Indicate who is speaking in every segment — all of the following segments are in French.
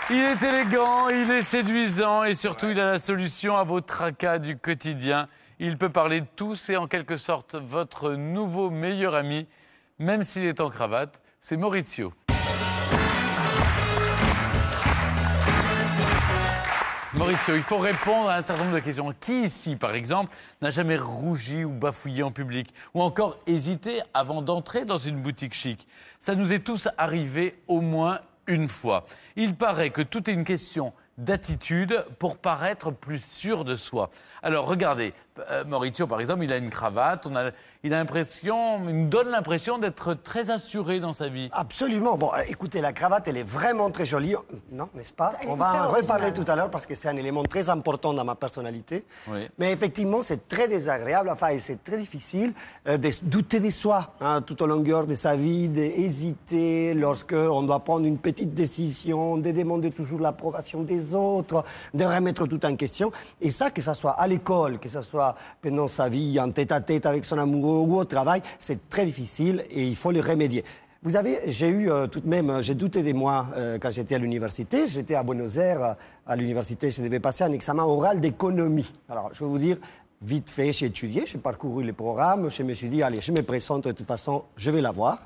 Speaker 1: Il est élégant, il est séduisant et surtout il a la solution à vos tracas du quotidien. Il peut parler de tout, c'est en quelque sorte votre nouveau meilleur ami, même s'il est en cravate, c'est Maurizio. Maurizio, il faut répondre à un certain nombre de questions. Qui ici, par exemple, n'a jamais rougi ou bafouillé en public ou encore hésité avant d'entrer dans une boutique chic? Ça nous est tous arrivé au moins une fois. Il paraît que tout est une question d'attitude pour paraître plus sûr de soi. Alors regardez, Maurizio par exemple, il a une cravate, il nous donne l'impression d'être très assuré dans sa vie.
Speaker 2: Absolument. Bon, écoutez, la cravate, elle est vraiment très jolie, non, n'est-ce pas? On va en reparler tout à l'heure parce que c'est un élément très important dans ma personnalité.
Speaker 1: Oui.
Speaker 2: Mais effectivement, c'est très désagréable, enfin, c'est très difficile de douter de soi tout au longueur de sa vie, d'hésiter lorsqu'on doit prendre une petite décision, de demander toujours l'approbation des autres, de remettre tout en question. Et ça, que ça soit à l'école, que ça soit pendant sa vie en tête-à-tête avec son amoureux ou au travail, c'est très difficile et il faut le remédier. Vous savez, j'ai douté de moi quand j'étais à l'université. J'étais à Buenos Aires, à l'université, je devais passer un examen oral d'économie. Alors, je vais vous dire, vite fait, j'ai étudié, j'ai parcouru les programmes, je me suis dit, allez, je me présente, de toute façon, je vais l'avoir.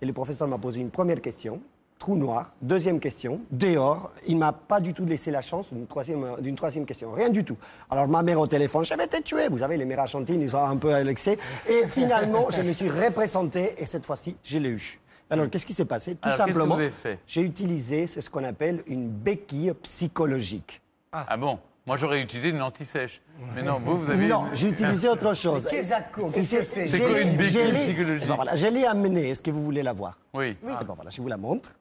Speaker 2: Et le professeur m'a posé une première question. Trou noir. Deuxième question, dehors. Il m'a pas du tout laissé la chance d'une troisième question. Rien du tout. Alors ma mère au téléphone, je vais te tuer. Vous savez, les mères argentines, ils sont un peu à l'excès. Et finalement, je me suis représenté et cette fois-ci, je l'ai eu. Alors, qu'est-ce qui s'est passé? Tout simplement, j'ai utilisé ce qu'on appelle une béquille psychologique.
Speaker 1: Ah bon? Moi, j'aurais utilisé une anti-sèche. Mais non, vous avez...
Speaker 2: Non, j'ai utilisé autre chose.
Speaker 1: C'est quoi une béquille psychologique?
Speaker 2: Ben voilà, je l'ai amenée. Est-ce que vous voulez la voir?
Speaker 1: Oui.
Speaker 2: Ben voilà, je vous la montre.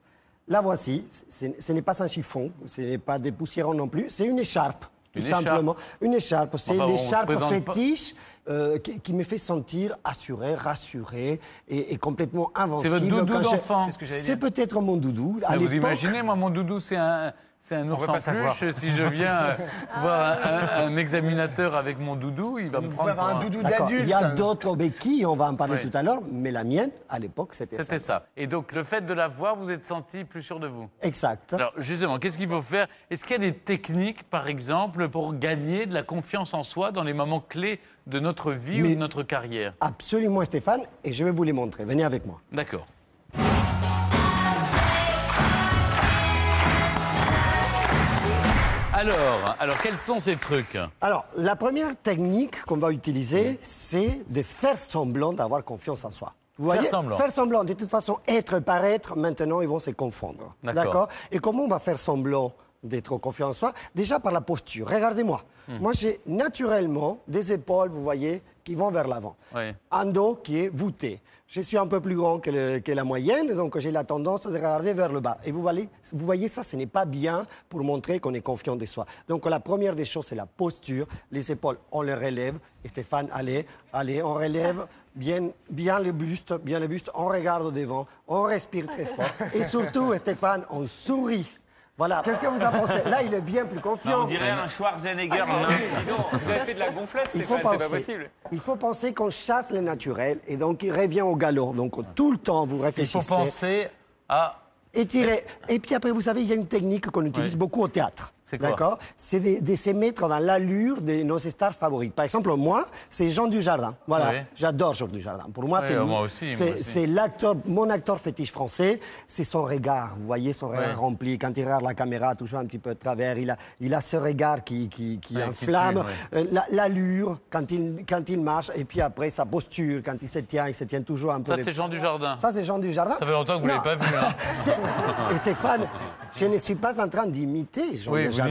Speaker 2: La voici, ce n'est pas un chiffon, ce n'est pas des poussiérons non plus, c'est une écharpe, tout simplement. Une écharpe, c'est l'écharpe fétiche qui me fait sentir assuré, rassuré et complètement invincible.
Speaker 1: C'est votre doudou d'enfant.
Speaker 2: C'est peut-être mon doudou.
Speaker 1: Vous imaginez, moi, mon doudou, c'est un ours en peluche. Si je viens voir un examinateur avec mon doudou, il va me prendre
Speaker 3: pour un doudou d'adulte.
Speaker 2: Il y a d'autres béquilles, on va en parler tout à l'heure, mais la mienne, à l'époque, c'était ça.
Speaker 1: C'était ça. Et donc, le fait de la voir, vous êtes senti plus sûr de vous?
Speaker 2: Exact.
Speaker 1: Alors, justement, qu'est-ce qu'il faut faire? Est-ce qu'il y a des techniques, par exemple, pour gagner de la confiance en soi dans les moments clés de notre vie ou de notre carrière?
Speaker 2: Absolument, Stéphane, et je vais vous les montrer. Venez avec moi.
Speaker 1: D'accord. Alors, quels sont ces trucs?
Speaker 2: Alors, la première technique qu'on va utiliser, c'est de faire semblant d'avoir confiance en soi. Vous voyez, faire semblant. De toute façon, être, paraître, maintenant, ils vont se confondre. D'accord. Et comment on va faire semblant d'être confiant en soi? Déjà par la posture. Regardez-moi. Moi, j'ai naturellement des épaules, vous voyez, qui vont vers l'avant. Un dos qui est voûté. Je suis un peu plus grand que la moyenne, donc j'ai la tendance de regarder vers le bas. Et vous voyez ça, ce n'est pas bien pour montrer qu'on est confiant de soi. Donc la première des choses, c'est la posture. Les épaules, on les relève. Et Stéphane, allez, on relève bien le buste, on regarde devant, on respire très fort. Et surtout, Stéphane, on sourit. Voilà, qu'est-ce que vous en pensez? Là, il est bien plus confiant.
Speaker 3: On dirait un Schwarzenegger.
Speaker 4: Vous avez fait de la gonflette, Stéphane, c'est pas possible.
Speaker 2: Il faut penser qu'on chasse le naturel et donc il revient au galop. Donc tout le temps, vous réfléchissez.
Speaker 1: Il faut penser à...
Speaker 2: étirer. Et puis après, vous savez, il y a une technique qu'on utilise beaucoup au théâtre. D'accord? C'est de se mettre dans l'allure de nos stars favorites. Par exemple, moi, c'est Jean Dujardin. Voilà, j'adore Jean Dujardin. Pour moi, c'est l'acteur, mon acteur fétiche français. C'est son regard. Vous voyez son regard rempli. Quand il regarde la caméra, toujours un petit peu de travers, il a ce regard qui enflamme. L'allure quand il marche. Et puis après, sa posture, quand il se tient toujours un peu.
Speaker 1: Ça, c'est Jean Dujardin.
Speaker 2: Ça, c'est Jean Dujardin.
Speaker 1: Ça fait longtemps que vous ne l'avez pas vu.
Speaker 2: Et Stéphane, je ne suis pas en train d'imiter Jean Dujardin.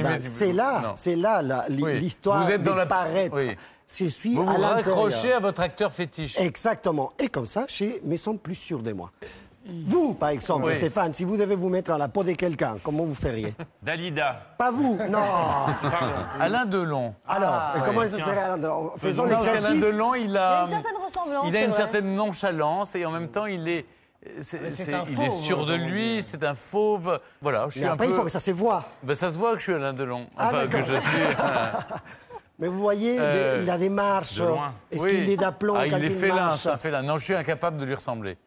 Speaker 2: C'est là l'histoire de paraître. Je suis
Speaker 1: vous vous raccrochez à votre acteur fétiche.
Speaker 2: Exactement. Et comme ça, je me sens plus sûr de moi. Vous, par exemple, Stéphane, si vous devez vous mettre à la peau de quelqu'un, comment vous feriez?
Speaker 3: Dalida.
Speaker 2: Pas vous, non.
Speaker 1: Alain Delon.
Speaker 2: Alors, comment ça serait Alain Delon? Faisons l'exercice.
Speaker 1: Alain Delon, il a
Speaker 5: une certaine ressemblance.
Speaker 1: Il a une certaine nonchalance et en même temps, il est sûr de lui, c'est un fauve. Voilà, je suis
Speaker 2: après, il faut que ça se voit.
Speaker 1: Ben, ça se voit que je suis Alain Delon. Enfin, que je suis...
Speaker 2: Mais vous voyez, il a des marches. Est-ce qu'il est d'aplomb quand il marche?
Speaker 1: Il est félin. Non, je suis incapable de lui ressembler.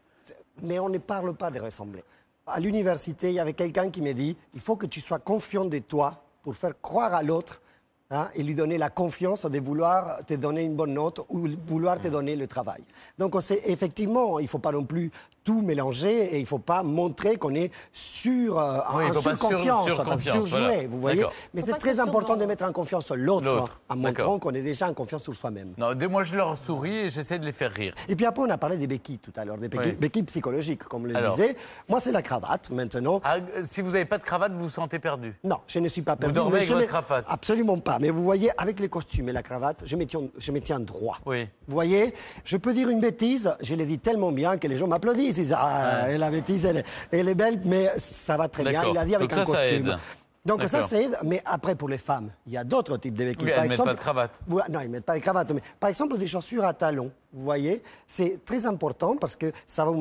Speaker 2: Mais on ne parle pas de ressembler. à l'université, il y avait quelqu'un qui m'a dit, il faut que tu sois confiant de toi pour faire croire à l'autre et lui donner la confiance de vouloir te donner une bonne note ou vouloir te donner le travail. Donc, effectivement, il ne faut pas non plus tout mélanger et il ne faut pas montrer qu'on est surconfiance, surjoué, vous voyez. Mais c'est très important de mettre en confiance l'autre en montrant qu'on est déjà en confiance sur soi-même.
Speaker 1: Non, moi je leur souris et j'essaie de les faire rire.
Speaker 2: Et puis après, on a parlé des béquilles tout à l'heure, des béquilles psychologiques, comme le disait. Moi, c'est la cravate, maintenant.
Speaker 1: Ah, si vous n'avez pas de cravate, vous vous sentez perdu?
Speaker 2: Non, je ne suis pas perdu.
Speaker 1: Vous dormez avec votre cravate?
Speaker 2: Absolument pas. Mais vous voyez, avec les costumes et la cravate, je me tiens droit.
Speaker 1: Oui.
Speaker 2: Vous voyez, je peux dire une bêtise, je l'ai dit tellement bien que les gens m'applaudissent. Ils disent, la bêtise, elle est belle, mais ça va très bien. Il a dit avec un costume.
Speaker 1: Ça aide.
Speaker 2: Donc ça aide, mais après pour les femmes, il y a d'autres types de béquilles.
Speaker 1: Oui, elles ne mettent pas de cravate.
Speaker 2: Non, ils ne mettent pas de cravate. Mais, par exemple, des chaussures à talons, vous voyez, c'est très important parce que ça va vous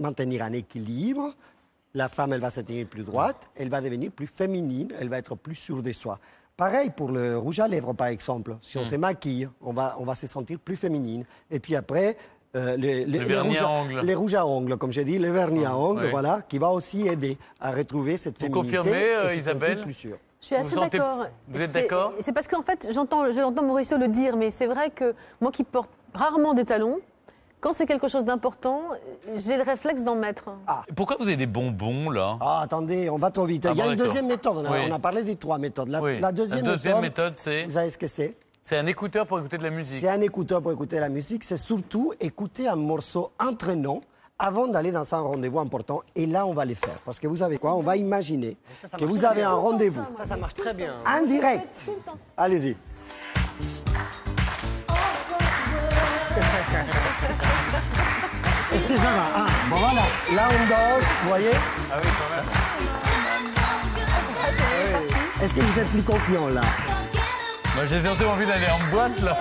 Speaker 2: maintenir un équilibre. La femme, elle va se tenir plus droite, elle va devenir plus féminine, elle va être plus sûre de soi. Pareil pour le rouge à lèvres, par exemple. Si on se maquille, on va se sentir plus féminine. Et puis après, les rouges à ongles, comme j'ai dit, le vernis à ongles, voilà, qui va aussi aider à retrouver cette féminité.
Speaker 1: Vous confirmez,
Speaker 2: et
Speaker 1: Isabelle?
Speaker 2: Plus sûre.
Speaker 5: Je suis assez d'accord.
Speaker 1: Vous êtes d'accord?
Speaker 5: C'est parce qu'en fait, j'entends Mauricio le dire, mais c'est vrai que moi qui porte rarement des talons, quand c'est quelque chose d'important, j'ai le réflexe d'en mettre.
Speaker 1: Pourquoi vous avez des bonbons, là?
Speaker 2: Ah, attendez, on va trop vite. Il y a une deuxième méthode. On a parlé des 3 méthodes. La deuxième méthode,
Speaker 1: c'est...
Speaker 2: Vous savez ce que c'est?
Speaker 1: C'est un écouteur pour écouter de la musique.
Speaker 2: C'est un écouteur pour écouter la musique. C'est surtout écouter un morceau entraînant avant d'aller dans un rendez-vous important. Et là, on va les faire. Parce que vous savez quoi? On va imaginer que vous avez un rendez-vous.
Speaker 6: Ça marche très bien.
Speaker 2: En direct. Allez-y. Est-ce que ça va? Bon voilà, là on danse, vous voyez?
Speaker 4: Ah oui, quand même.
Speaker 2: Est-ce que vous êtes plus confiant là?
Speaker 1: Moi j'ai surtout envie d'aller en boîte là.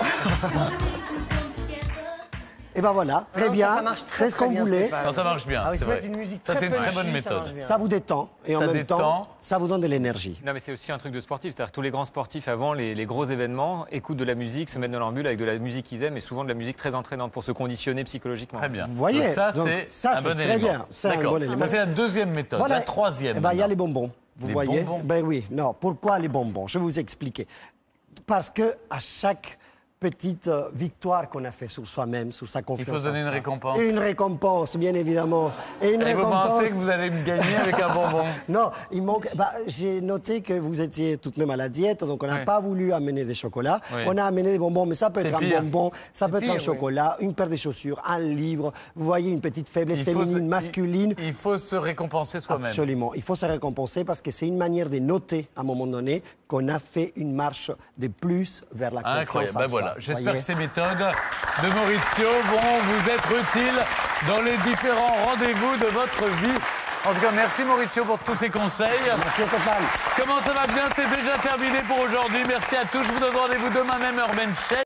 Speaker 2: Et ben voilà, très bien, c'est ce qu'on voulait.
Speaker 1: Non, ça marche bien, c'est vrai. Ça c'est une très bonne méthode.
Speaker 2: Ça vous détend et en même temps, ça vous donne de l'énergie.
Speaker 4: Non mais c'est aussi un truc de sportif, c'est-à-dire que tous les grands sportifs avant les gros événements écoutent de la musique, se mettent dans leur bulle avec de la musique qu'ils aiment et souvent de la musique très entraînante pour se conditionner psychologiquement.
Speaker 1: Très bien.
Speaker 2: Vous voyez,
Speaker 1: donc, ça c'est un bon élément.
Speaker 2: Bien. C'est un bon élément.
Speaker 1: Ça fait la deuxième méthode, la troisième.
Speaker 2: Eh ben il y a les bonbons. Vous voyez? Ben oui, non. Pourquoi les bonbons? Je vais vous expliquer. Parce que à chaque petite victoire qu'on a fait sur soi-même, sur sa confiance.
Speaker 1: Il faut se donner une récompense.
Speaker 2: Une récompense, bien évidemment. Et
Speaker 1: vous pensez que vous allez me gagner avec un bonbon?
Speaker 2: Non, il manque. J'ai noté que vous étiez tout de même à la diète, donc on n'a pas voulu amener des chocolats. On a amené des bonbons, mais ça peut être un bonbon, ça peut être un chocolat, une paire de chaussures, un livre. Vous voyez une petite faiblesse féminine, masculine.
Speaker 1: Il faut se récompenser soi-même.
Speaker 2: Absolument. Il faut se récompenser parce que c'est une manière de noter à un moment donné qu'on a fait une marche de plus vers la confiance.
Speaker 1: Incroyable. Ben voilà. J'espère que ces méthodes de Maurizio vont vous être utiles dans les différents rendez-vous de votre vie. En tout cas, merci Maurizio pour tous ces conseils.
Speaker 2: Merci Stéphane.
Speaker 1: Comment ça va bien? C'est déjà terminé pour aujourd'hui. Merci à tous. Je vous donne rendez-vous demain même heure, même chaîne.